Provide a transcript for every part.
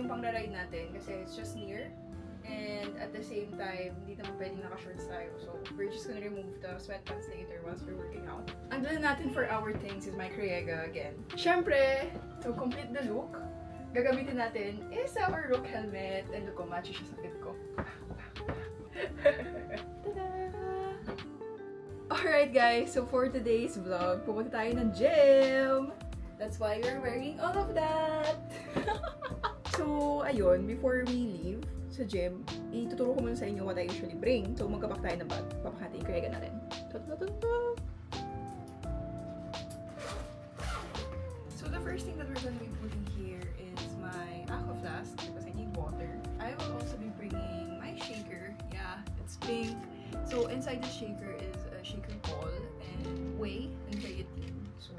pang-ride natin kasi it's just near. And at the same time, hindi naman pwedeng naka-shorts tayo. So, we're just gonna remove the sweatpants later once we're working out. Ang dala natin for our things is my Kriega again. Syempre, to complete the look, gagamitin natin is our Rook helmet. And look ko, match siya sa fit ko. Alright guys, so for today's vlog, pupunta tayo ng gym! That's why we're wearing all of that! So, ayun, before we leave sa gym, ituturo ko muna sa inyo what I usually bring. So, magkapak tayo ng bag. Papakati yung Kriega natin. So, the first thing that we're gonna be putting here is my aqua flask because I need water. I will also be bringing my shaker. Yeah, it's pink. So, inside the shaker is a shaker ball and whey and creatine. So,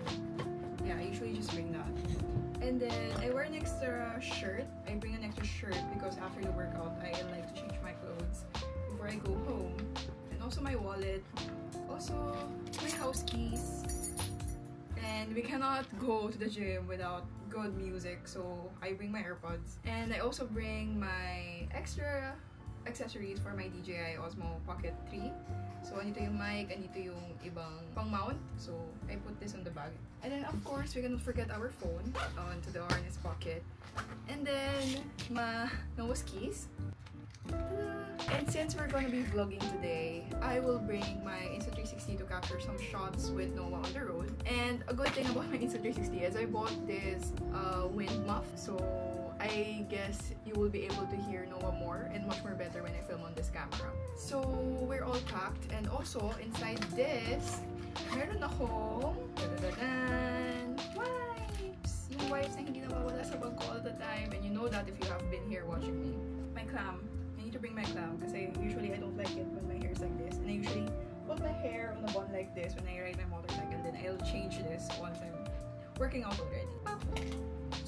yeah, I usually just bring that. And then, I wear an extra shirt. I bring an extra shirt because after the workout, I like to change my clothes before I go home. And also my wallet. Also, my house keys. And we cannot go to the gym without good music, so I bring my AirPods. And I also bring my extra accessories for my DJI Osmo Pocket 3. So, andito yung mic, andito yung ibang pang-mount. So, I put this on the bag. And then, of course, we cannot forget our phone onto the harness pocket. And then, my nose keys. And since we're gonna be vlogging today, I will bring my Insta360 to capture some shots with Noah on the road. And a good thing about my Insta360 is I bought this wind muff. So, I guess you will be able to hear Noah more and much more better when I film on this camera. So, we're all packed. And also, inside this, meron akong wipes! Yung wipes na hindi nawawala sa bag ko all the time. And you know that if you have been here watching me. My clam. I need to bring my clam kasi usually I don't like it when my hair is like this. And I usually put my hair on a bun like this when I ride my motorcycle. Then I'll change this once I'm working out already.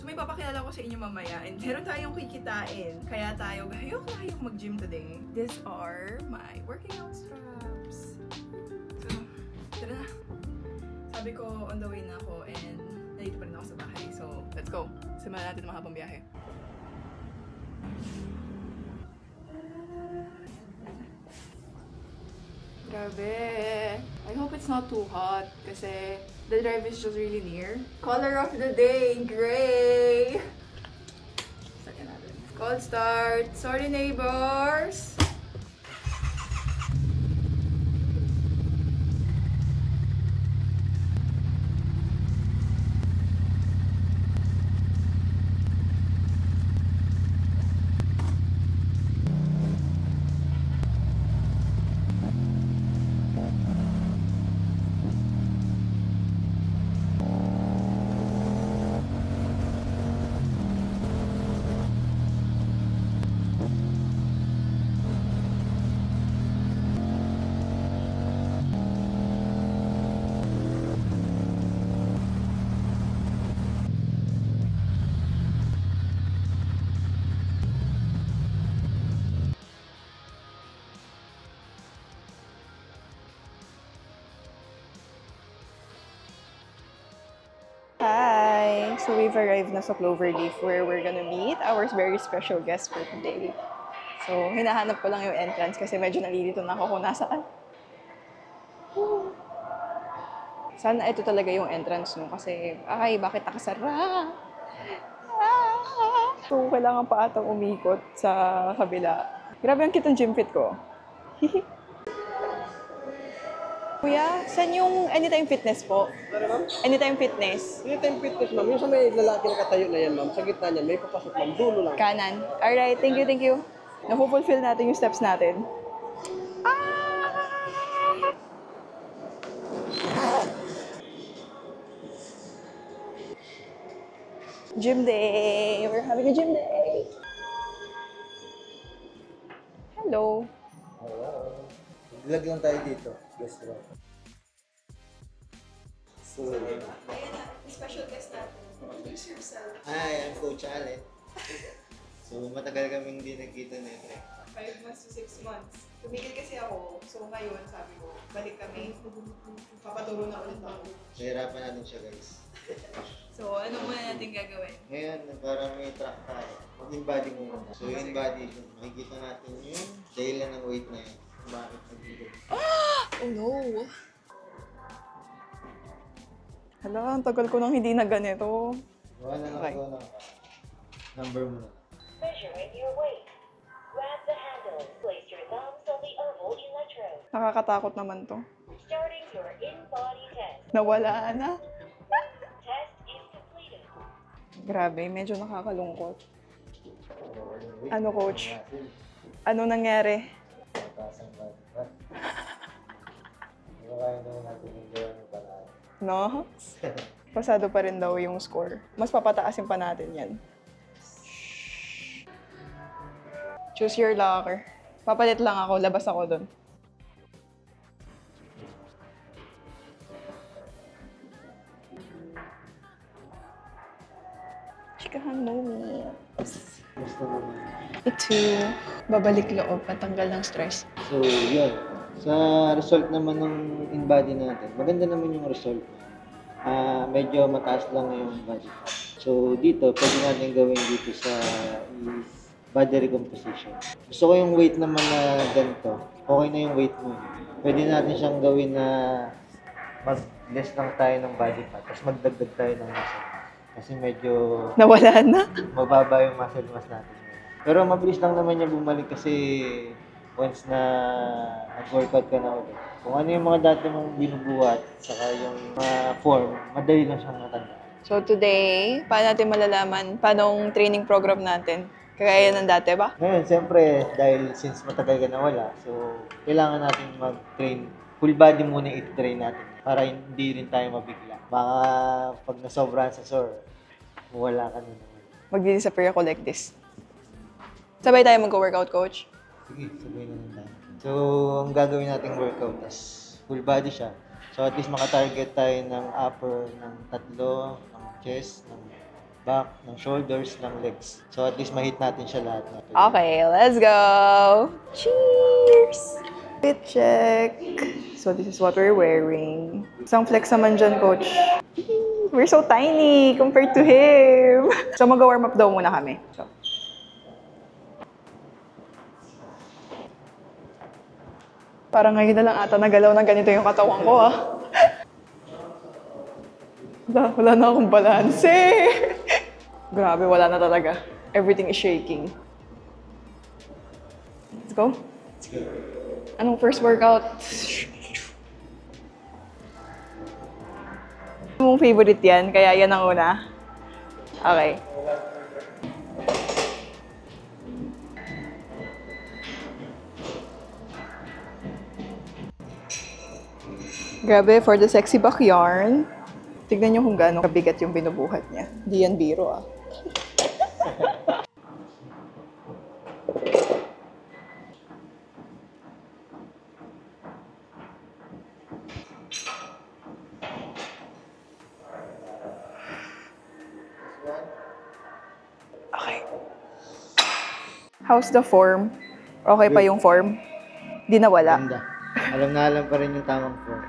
So may papakilala ko sa inyo mamaya and meron tayong kikitain. Kaya tayo gayok mag-gym today. These are my working out straps. So, tara na. Sabi ko on the way na ako and nandito pa rin ako sa bahay. So, let's go. Simulan natin ang mahabang biyahe. Grabe. I hope it's not too hot kasi the drive is just really near. Color of the day, gray! Second natin. Cold start. Sorry, neighbors! Hi! So we've arrived na sa Cloverleaf where we're gonna meet our very special guest for today. So hinahanap ko lang yung entrance kasi medyo nalilito na ako kung nasaan. Sana ito talaga yung entrance no kasi ay bakit nakasara? So kailangan pa atang umikot sa kabila. Grabe ang cute ng gym fit ko. Kuya, saan yung Anytime Fitness po? Ano, ma'am? Anytime Fitness. Anytime Fitness, ma'am. Yung sa may lalaki na katayo na yan, ma'am. Sa gitna niyan, may papasok, ma'am. Dulo lang. Kanan. Alright, thank you, thank you. Napupulfill natin yung steps natin. Gym day! We're having a gym day! Hello! Oo. Vlog lang tayo dito. Guest room. So, Ayan na, special guest natin. Introduce yourself. hi, I'm Coach Ale. So, matagal kaming hindi nagkita na ito. 5 months to 6 months. Tumigil kasi ako. So ngayon, sabi ko, balik kami. Papaturo na ulit ako. Nahirapan natin siya, guys. So, ano muna natin gagawin? Ngayon, parang may track tayo. In-body muna. So, yung in-body, makikita natin yung dahilan ng weight na yun. Kung bakit nag-igot. Oh no! Hala, ang tagal ko nang hindi na ganito. Gawa na lang, Okay. gawa na. Number muna. Measuring your weight. Grab the handle. Place your thumbs on the oval electrode. Nakakatakot naman to. Starting your in-body test. Nawala na. Test is completed. Grabe, medyo nakakalungkot. Weight. Ano, coach? Muscle. Ano nangyari? Mataas ang body fat. Kaya naman natin yung gawa ng paraan. No? Pasado pa rin daw yung score. Mas papataasin pa natin yan. Choose your locker. Papalit lang ako, labas ako doon. Chikahan mo. Gusto mo na. Ito, babalik loob, patanggal ng stress. So, yun. Sa result naman ng in-body natin, maganda naman yung result. Medyo mataas lang yung body fat. So, dito, pwede natin gawin dito sa is body recomposition. Gusto ko yung weight naman na ganito. Okay na yung weight mo. Pwede natin siyang gawin na mag-less lang tayo ng body fat, tapos magdagdag tayo ng muscle. Kasi medyo Nawala na? mababa yung muscle mass natin. Pero mabilis lang naman niya bumalik kasi once na nag-workout ka na ulit. Kung ano yung mga dati mong binubuhat, saka yung form, madali lang siyang matanda. So today, paano natin malalaman paano training program natin? Kagaya ng dati ba? Ngayon, siyempre, dahil since matagal ka nawala, so kailangan natin mag-train. Full body muna i-train natin para hindi rin tayo mabigla. Baka pag nasobrahan sa sore, wala ka na naman. Magdi-disappear ako like this. Sabay tayo mag-workout, coach. Sige, sabay na lang tayo. So, ang gagawin nating workout is full body siya. So, at least makatarget tayo ng upper, ng tatlo, ng chest, ng back, ng shoulders, ng legs. So, at least ma-hit natin siya lahat. Okay, let's go! Cheers! Fit check. So this is what we're wearing. Isang flex naman dyan, coach. We're so tiny compared to him. So mag-warm up daw muna kami. So. Parang ngayon na lang ata nagalaw ng ganito yung katawan ko, ah. Wala na akong balanse. Grabe, wala na talaga. Everything is shaking. Let's go. Let's go. Anong first workout? Mong favorite yan, kaya yan ang una. Okay. Grabe, for the sexy back yarn. Tignan nyo kung gaano kabigat yung binubuhat niya. Di yan biro, ah. Okay. How's the form? Okay pa yung form? Di nawala? Ganda. Alam na alam pa rin yung tamang form.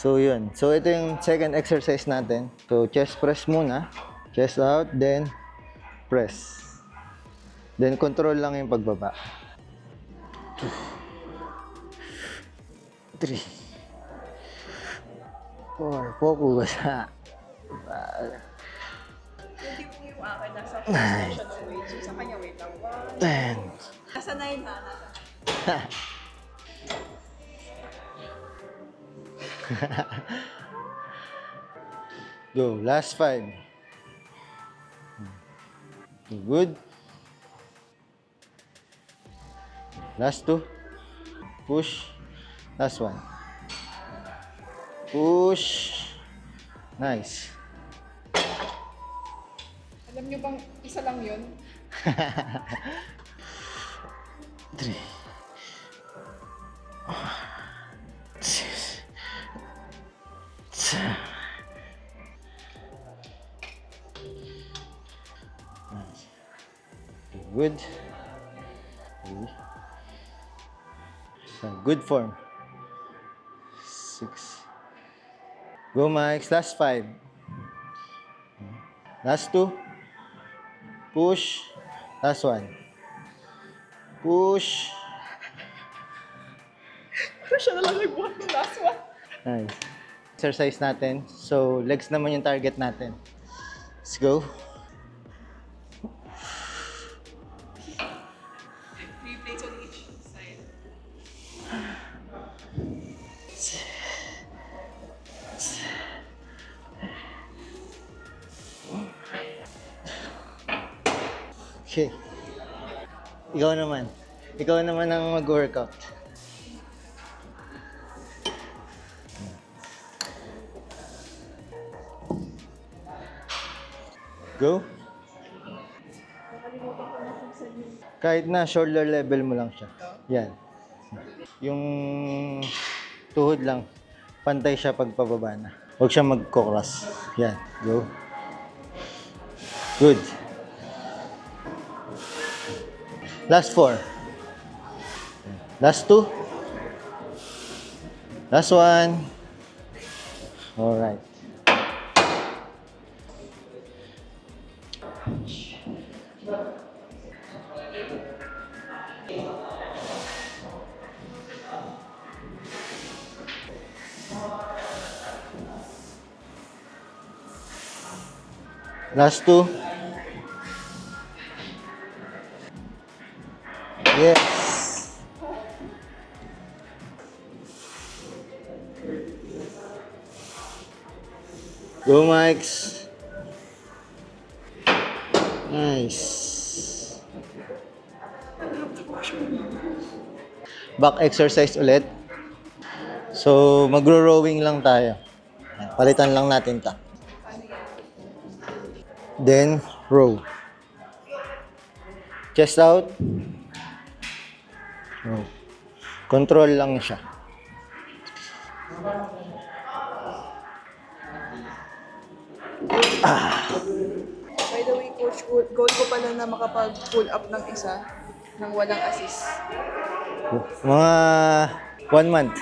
So yun. So ito yung second exercise natin. So chest press muna. Chest out, then press. Then control lang yung pagbaba. 2, 3, 4. Focus ha. Hindi po yung akin, nasa position ng weight. So sa kanya, wait lang. 10. Nasa 9 ha, nasa 9. Go. Last 5. Good. Last 2. Push. Last 1. Push. Nice. Alam nyo bang isa lang yun? 3. 6. 7. Good. So, good form. 6. Go, Mike. Last 5. Last 2. Push. Last one. Push. Siya na lang nagbuhat ng last one. Nice. Exercise natin. So, legs naman yung target natin. Let's go. 3 plates on each side. Okay. Ikaw naman. Ikaw naman ang mag-workout. Go. Kahit na shoulder level mo lang siya. Yan. Yung tuhod lang. Pantay siya pag pababa na. Huwag siya mag-cross. Yan. Go. Good. Last 4. Last 2. Last 1. Alright. Last 2. Yes. Go, Mikes. Nice. Back exercise ulit. So, magro-rowing lang tayo. Palitan lang natin ta. Then, row. Chest out. Row. Control lang siya. By the way, coach, goal ko pala na makapag-pull up ng isa nang walang assist. Mga 1 month.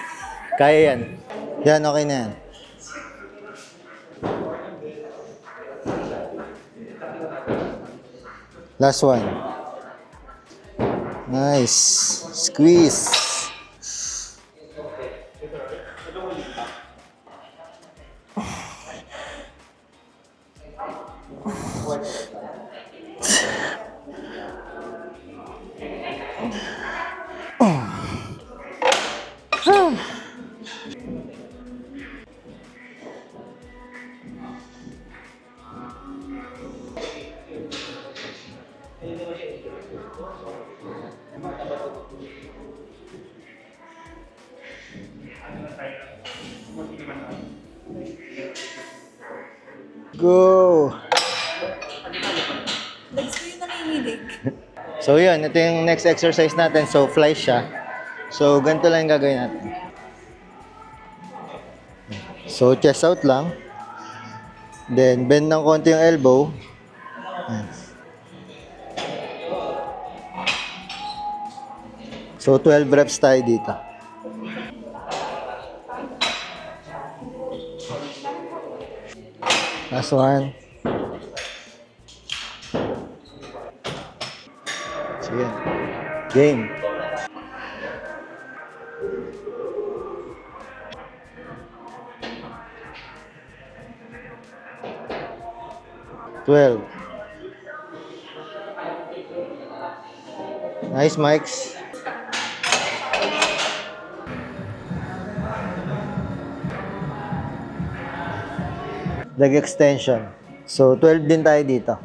Kaya yan. Yan, okay na yan. Last one. Nice. Squeeze. Go! Legs ko yung nanginginig. So yun, ito yung next exercise natin. So fly siya. So ganito lang yung gagawin natin. So chest out lang. Then bend ng konti yung elbow. So 12 reps tayo dito. Last one. Sige. Game. Twelve. Nice, Mikes. Leg extension. So, 12 din tayo dito.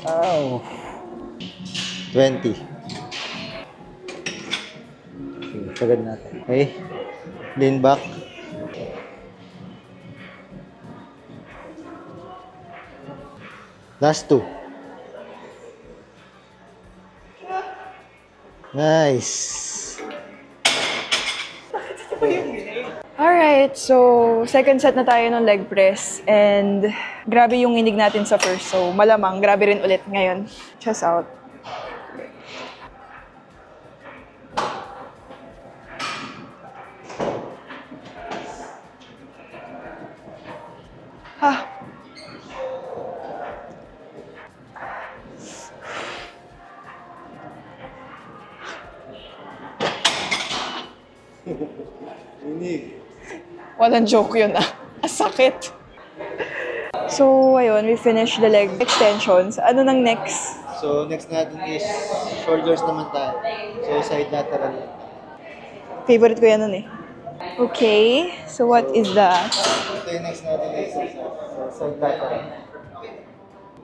Ow. 20. Sige, sagad natin. Okay. Lean back. Last 2. Nice. Alright, so second set na tayo ng leg press and grabe yung inig natin sa first. So malamang grabe rin ulit ngayon. Chest out. Ha? Walang joke yun ah. Sakit. So, ayun, we finished the leg extensions. Ano nang next? So, next natin is shoulders naman tayo. So, side lateral. Favorite ko yan nun eh. Okay, so what is that? Ito yung next natin exercise. So, side lateral.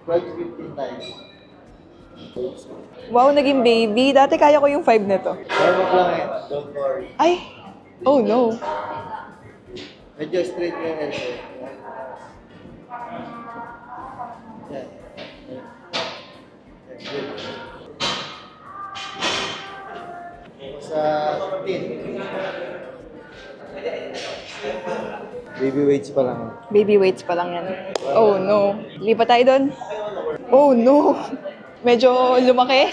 12-15 times. Wow, naging baby. Dati kaya ko yung 5 nito. Warm up lang eh. Don't worry. Ay! Oh no. Medyo straight yung elbow. Yan. Good. Sa 15. Baby weights pa lang. Baby weights pa lang yan. Oh no. Lipat tayo doon. Oh no. Medyo lumaki.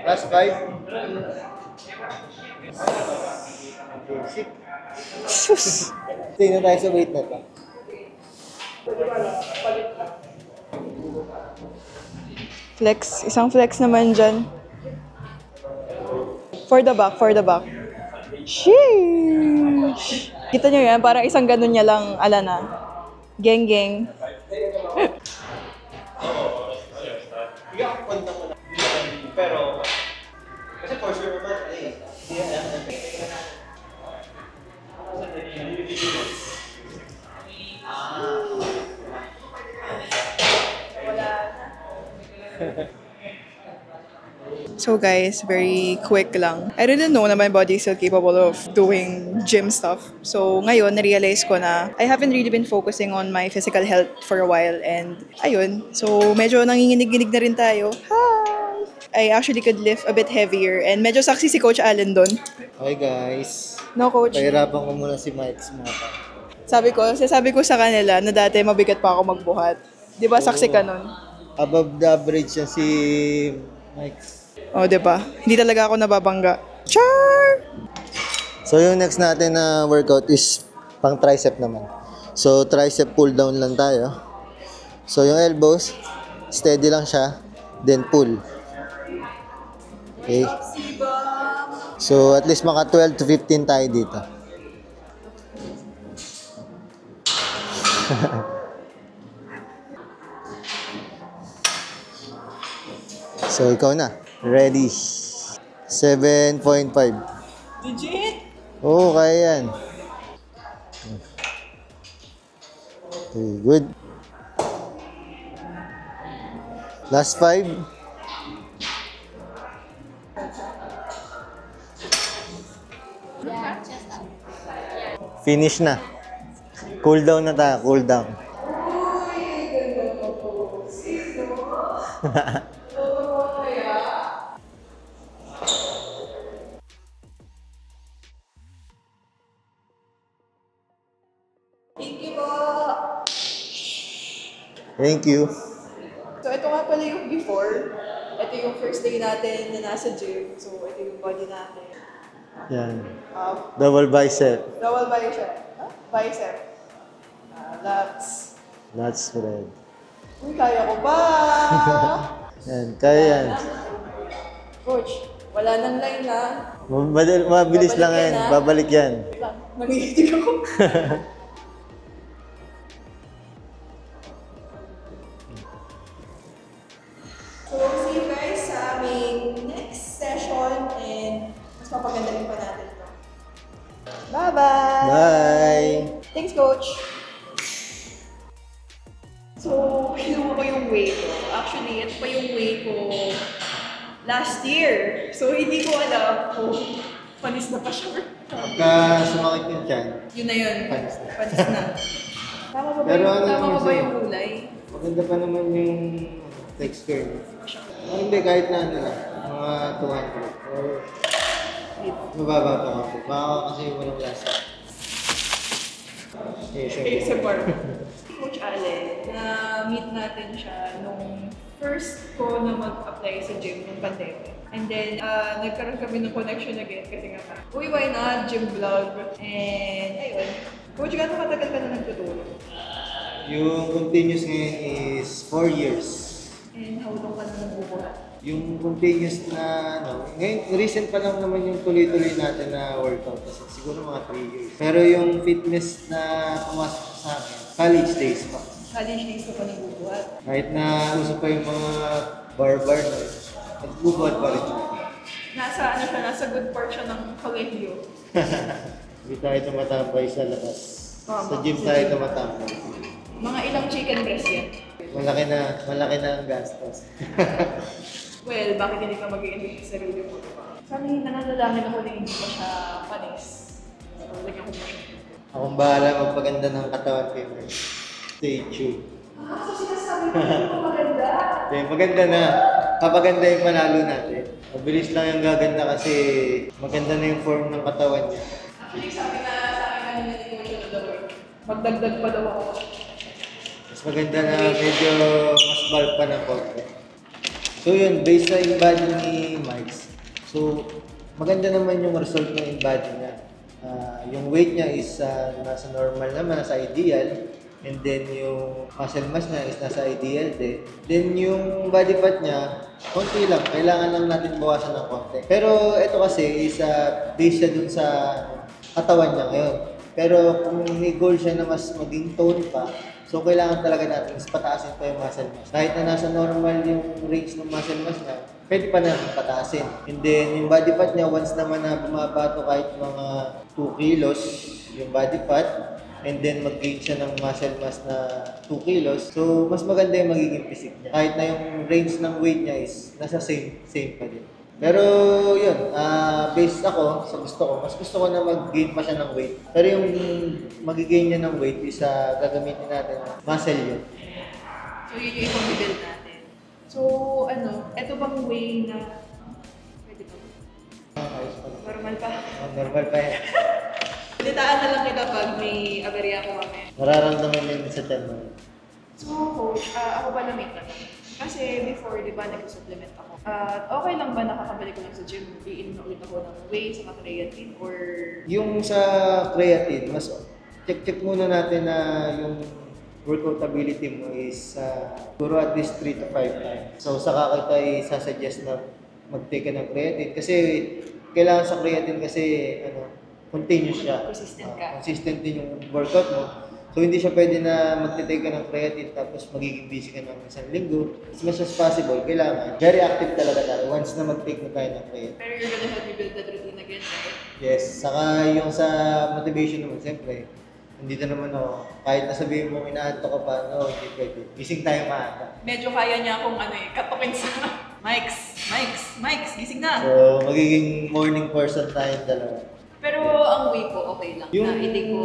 Last 5. Sus. Stay na tayo sa weight na to. Flex. Isang flex naman dyan. For the back, for the back. Sheesh. Kita nyo yan, parang isang ganun niya lang, ala na. Geng, geng. Pero, kasi for sure naman, So guys, very quick lang. I didn't know na my body is still capable of doing gym stuff. So ngayon, na-realize ko na I haven't really been focusing on my physical health for a while. And ayun, so medyo nanginginig-ginig na rin tayo. Hi! I actually could lift a bit heavier. And medyo saksi si Coach Allen doon. Hi guys. No, Coach? Pahirapan ko muna si Mike's mga pa. Sabi ko sa kanila na dati mabigat pa ako magbuhat. Di ba saksi ka nun? Above the average yan si Mike's. O, di ba? Hindi talaga ako nababangga. Char! So yung next natin na workout is pang tricep naman. So tricep pull down lang tayo. So yung elbows, steady lang siya, then pull. Okay. So at least maka 12 to 15 tayo dito. So ikaw na. Ready. 7.5. Legit? Oo, kaya yan. Okay, good. Last 5. Finish na. Cool down na tayo, cool down. Thank you. So, ito nga pala yung before. Ito yung first day natin na nasa gym. So, ito yung body natin. Yan. Double bicep. Double bicep. Huh? Bicep. Lats. That's red. Uy, kaya ko ba? Yan, kaya yan. Coach, wala nang line na. Mabilis Babalik lang yan, yan. ha? Babalik yan. Nangihitig ako. So, see you guys sa aming next session and mas papagandalin pa natin ito. Bye-bye! Bye! Thanks, Coach! So, kinuha ko yung weight ko. Actually, ito pa yung weight ko last year. So, hindi ko alam kung panis na pa siya. Pagka sumakit yung tiyan, Yun na yun. Panis na. Panis na. Tama ba ba Pero yung, ano tama ba yung ba sa'yo? yung kulay? maganda pa naman yung texture. Hindi, kahit na ano lang, mga 200 or mababa pa ako. Baka kasi walang lasa. ASMR. Coach Allen, na-meet natin siya nung first ko na mag-apply sa gym nung pandemic. And then, nagkaroon kami ng connection again kasi nga, uy, why not? Gym vlog. And, ayun. Coach, gano'ng katagal ka na nagtuturo? Yung continuous ngayon is 4 years. And how long ka na nagbubuhat? Yung continuous na, ngayon, recent pa lang naman yung tuloy-tuloy natin na workout. Kasi siguro mga 3 years. Pero yung fitness na pumasok sa akin, college days pa. College days ka pa nagbubuhat? Kahit na uso pa yung mga bar-bar, nagbubuhat pa rin. Nasa good part siya ng kolehiyo. Hindi tayo tumatambay sa labas. Tama. Sa gym tayo tumatambay. Mga ilang chicken breast yan? Malaki na ang gastos. Well, bakit hindi ka mag-i-invest sa sarili mo? Sana nananalangin ako na hindi pa siya panis. Lagyan ko pa siya. Akong bahala magpaganda ng katawan ko yun. Stay tuned. So sinasabi ko hindi maganda. Okay, maganda na. Kapaganda yung manalo natin. Mabilis lang yung gaganda kasi maganda na yung form ng katawan niya. Actually, sabi na sa akin kanina ni Coach na daw, magdagdag pa daw ako. Mas maganda na medyo mas bulk pa ng konti. So yun, based sa in-body ni Mike. So, maganda naman yung result ng in-body niya. Yung weight niya is nasa normal naman, nasa ideal. And then yung muscle mass niya is nasa ideal din. Then yung body fat niya, konti lang. Kailangan lang natin bawasan ng konti. Pero ito kasi is based siya dun sa katawan niya ngayon. Pero kung may goal siya na mas maging tone pa, so kailangan talaga natin mas pataasin pa yung muscle mass. Kahit na nasa normal yung range ng muscle mass niya, pwede pa natin pataasin. And then yung body fat niya, once naman na bumaba to kahit mga 2 kilos yung body fat, and then mag-gain siya ng muscle mass na 2 kilos, so mas maganda yung magiging physique niya. Kahit na yung range ng weight niya is nasa same pa din. Pero yun, based ako sa gusto ko, mas gusto ko na mag-gain pa siya ng weight. Pero yung mag-gain niya ng weight is gagamitin natin muscle yun. So yun yung ipang-build natin. So eto bang way na pwede ba? Ayos pa. Normal pa. Normal pa yan. Litaan na lang kita pag may aberya ko kami. Nararamdaman yun sa tiyan mo. So coach, ako ba na-make na lang? Kasi before, di ba, nag-supplement ako. Okay lang ba nakakabalik ko lang sa gym? Iinom na ulit ako ng whey sa creatine or... Yung sa creatine, mas check muna natin na yung workout ability mo is puro at least 3 to 5 times. So saka kita i-suggest na mag-take ka ng creatine kasi kailangan sa creatine kasi continuous siya. Consistent ka. Consistent din yung workout mo. So hindi siya pwede na magte-take ka ng creatine tapos magiging busy ka ng isang linggo. As much as possible, kailangan. Very active talaga tayo once na mag-take na tayo ng creatine. Pero you're gonna help me build that routine again, right? Yes, saka yung sa motivation naman, siyempre, nandito naman ako. Kahit nasabihin mo inaanto ka pa, no, hindi pwede. Gising tayo maaga. Medyo kaya niya akong katukin sa Mikes, gising na! So, magiging morning person tayong dalawa. Pero ang way ko, okay lang. Yung Na hindi ko...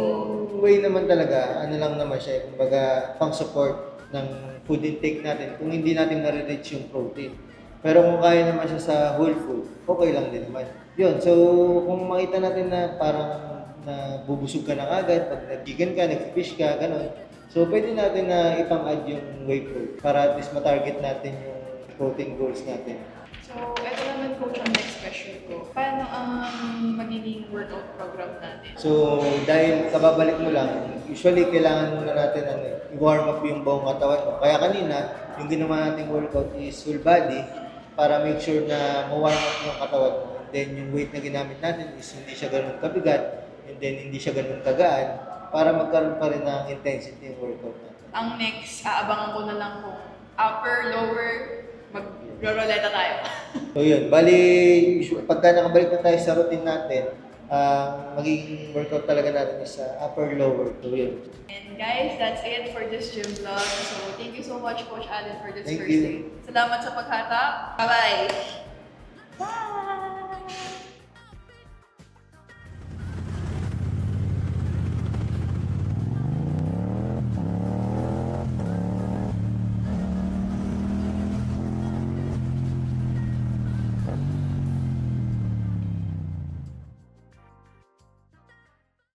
way naman talaga, lang naman siya, kumbaga, pang-support ng food intake natin kung hindi natin na-reach yung protein. Pero kung kaya naman siya sa whole food, okay lang din naman. Yun, so kung makita natin na parang bubusog ka na agad, pag nag-chicken ka, nag-fish ka, gano'n. So pwede natin na ipang-add yung whey protein para at least matarget natin yung protein goals natin. So, ito naman coach ang next question ko. Paano ang magiging workout program natin? So, dahil kababalik mo lang, usually kailangan muna natin i-warm up yung buong katawan mo. Kaya kanina, yung ginawa nating workout is full body para make sure na ma-warm up yung katawan mo. And then, yung weight na ginamit natin is hindi siya ganun kabigat, and then hindi siya ganun kagaan para magkaroon pa rin ng intensity yung workout natin. Ang next, aabangan ko na lang kung upper, lower, mag-roleta tayo. So yun, bali, pagka nakabalik na tayo sa routine natin, magiging workout talaga natin is upper, lower. So yun. And guys, that's it for this gym vlog. So thank you so much Coach Allen for this Thank first you. day. Salamat sa paghata. Bye-bye! Bye!